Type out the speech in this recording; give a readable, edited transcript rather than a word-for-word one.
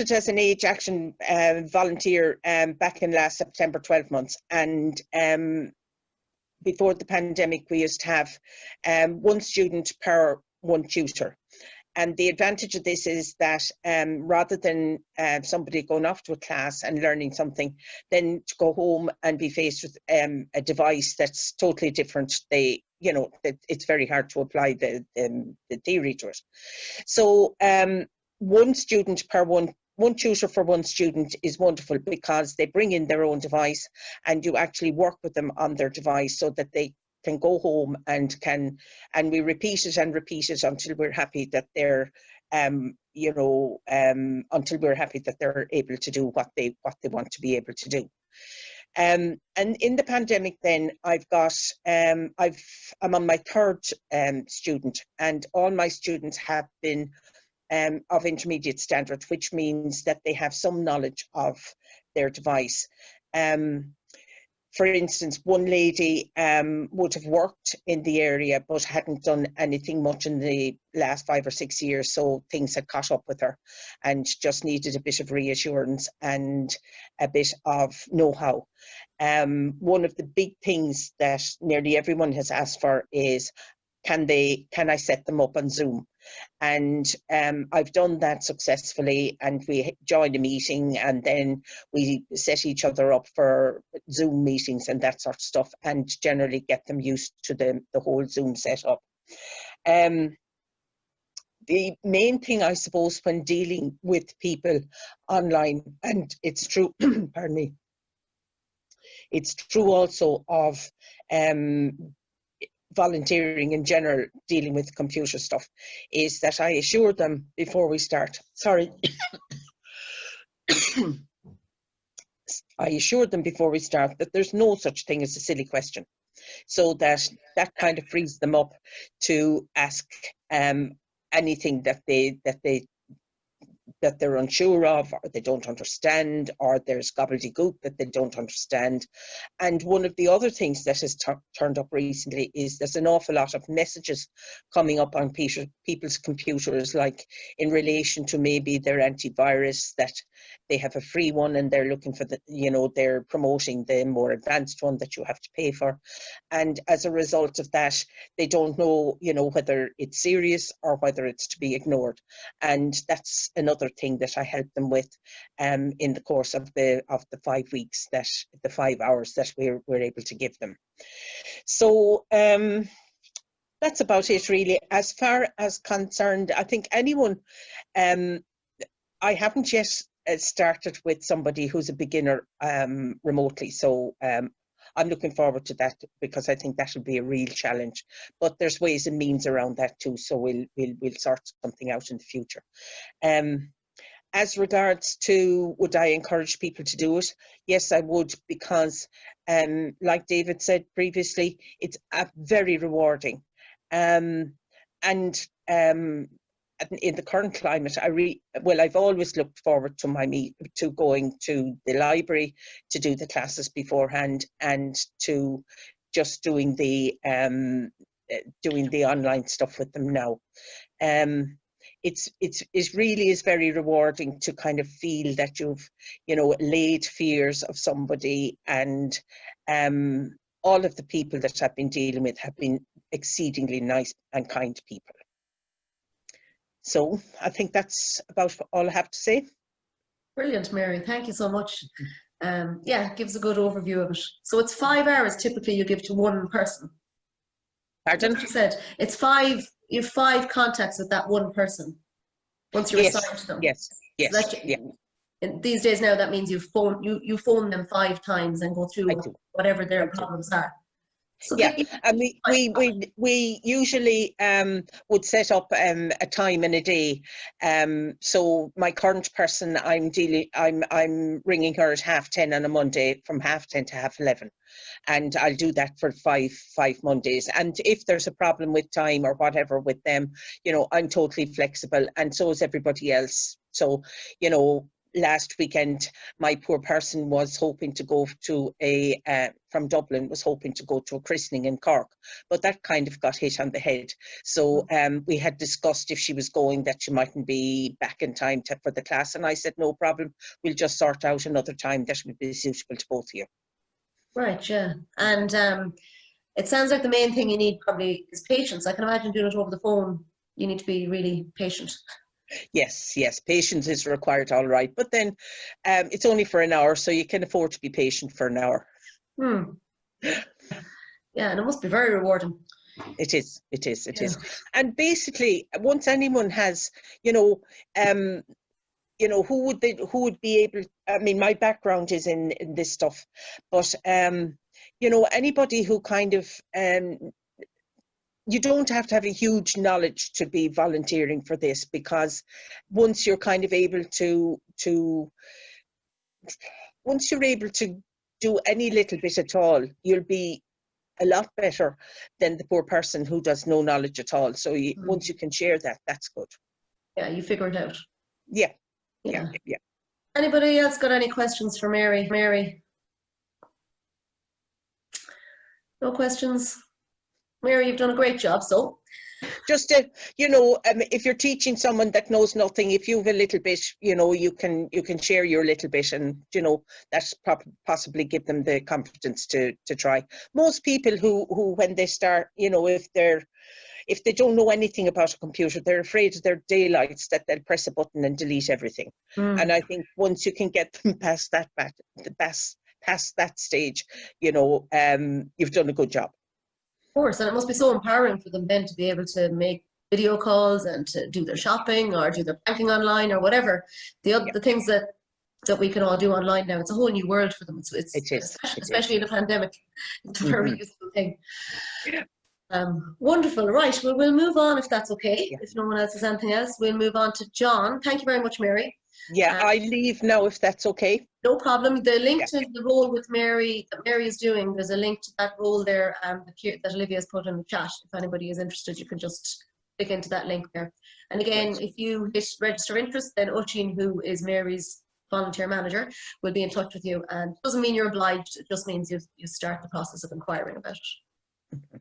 as an age action volunteer back in last September, 12 months, and before the pandemic we used to have one student per one tutor. And the advantage of this is that rather than somebody going off to a class and learning something, then to go home and be faced with a device that's totally different, it's very hard to apply the theory to it. So one student per one tutor for one student is wonderful, because they bring in their own device and you actually work with them on their device so that they can go home and we repeat it until we're happy that they're until we're happy that they're able to do what they want to be able to do. And in the pandemic then I'm on my third student, and all my students have been of intermediate standard, which means that they have some knowledge of their device. For instance, one lady would have worked in the area but hadn't done anything much in the last 5 or 6 years, so things had caught up with her and just needed a bit of reassurance and a bit of know-how. One of the big things that nearly everyone has asked for is, can I set them up on Zoom? And I've done that successfully, and we join a meeting and then we set each other up for Zoom meetings and that sort of stuff, and generally get them used to the whole Zoom setup. The main thing, I suppose, when dealing with people online, and it's true, pardon me, it's true also of volunteering in general, dealing with computer stuff, is that I assure them before we start, I assure them before we start that there's no such thing as a silly question, so that kind of frees them up to ask anything that they're unsure of, or they don't understand, or there's gobbledygook that they don't understand. And one of the other things that has turned up recently is there's an awful lot of messages coming up on people's computers, like in relation to maybe their antivirus, that they have a free one and they're looking for they're promoting the more advanced one that you have to pay for. And as a result of that, they don't know, whether it's serious or whether it's to be ignored. And that's another thing that I help them with in the course of the 5 weeks, the 5 hours that we're able to give them. So that's about it really. As far as concerned, I think anyone, I haven't yet started with somebody who's a beginner remotely, so I'm looking forward to that, because I think that will be a real challenge. But there's ways and means around that too, so we'll sort something out in the future. As regards to, would I encourage people to do it? Yes, I would, because like David said previously, it's very rewarding. And in the current climate, I've always looked forward to going to the library to do the classes beforehand, and to just doing the online stuff with them now. It really is very rewarding to kind of feel that you've allayed fears of somebody, and all of the people that I've been dealing with have been exceedingly nice and kind people. So I think that's about all I have to say. Brilliant, Mary. Thank you so much. Yeah, it gives a good overview of it. So it's 5 hours typically you give to one person. Pardon? That's what you said. It's 5. You have 5 contacts with that one person once you're assigned to them. Yes. So these days now, that means you phone them 5 times and go through whatever their problems are. So yeah, and we usually would set up a time in a day. So my current person, I'm ringing her at 10:30 on a Monday, from 10:30 to 11:30, and I'll do that for five Mondays. And if there's a problem with time or whatever with them, I'm totally flexible, and so is everybody else. So last weekend, my poor person was hoping to go to from Dublin, was hoping to go to a christening in Cork, but that kind of got hit on the head. So we had discussed if she was going that she mightn't be back in time for the class. And I said, no problem, we'll just sort out another time that would be suitable to both of you. Right, yeah. And it sounds like the main thing you need probably is patience. I can imagine doing it over the phone. You need to be really patient. Yes, patience is required, all right. But then it's only for an hour, so you can afford to be patient for an hour. Yeah, and it must be very rewarding. It is. And basically, once anyone has, who would be able, I mean, my background is in this stuff, but, anybody who kind of, you don't have to have a huge knowledge to be volunteering for this, because once you're kind of able once you're able to do any little bit at all, you'll be a lot better than the poor person who does no knowledge at all. So once you can share that, that's good. Yeah, you figure it out. Yeah. Anybody else got any questions for Mary? Mary? No questions? Mary, you've done a great job, so. Just to, if you're teaching someone that knows nothing, if you've a little bit, you can share your little bit, and that's possibly give them the confidence to try. Most people who when they start, if they don't know anything about a computer, they're afraid of their daylights, that they'll press a button and delete everything. And I think once you can get them past that stage, you've done a good job. Of course, and it must be so empowering for them then to be able to make video calls and to do their shopping or do their banking online or whatever. The things that we can all do online now, it's a whole new world for them. Especially in a pandemic. It's a very useful thing. Wonderful. Right, well, we'll move on if that's okay. Yeah. If no one else has anything else, we'll move on to John. Thank you very much, Mary. Yeah, I leave now if that's okay. No problem. The link to the role with Mary, that Mary is doing, there's a link to that role there that Olivia has put in the chat. If anybody is interested, you can just click into that link there. And again, if you hit register interest, then Oisin, who is Mary's volunteer manager, will be in touch with you. And it doesn't mean you're obliged, it just means you start the process of inquiring about it.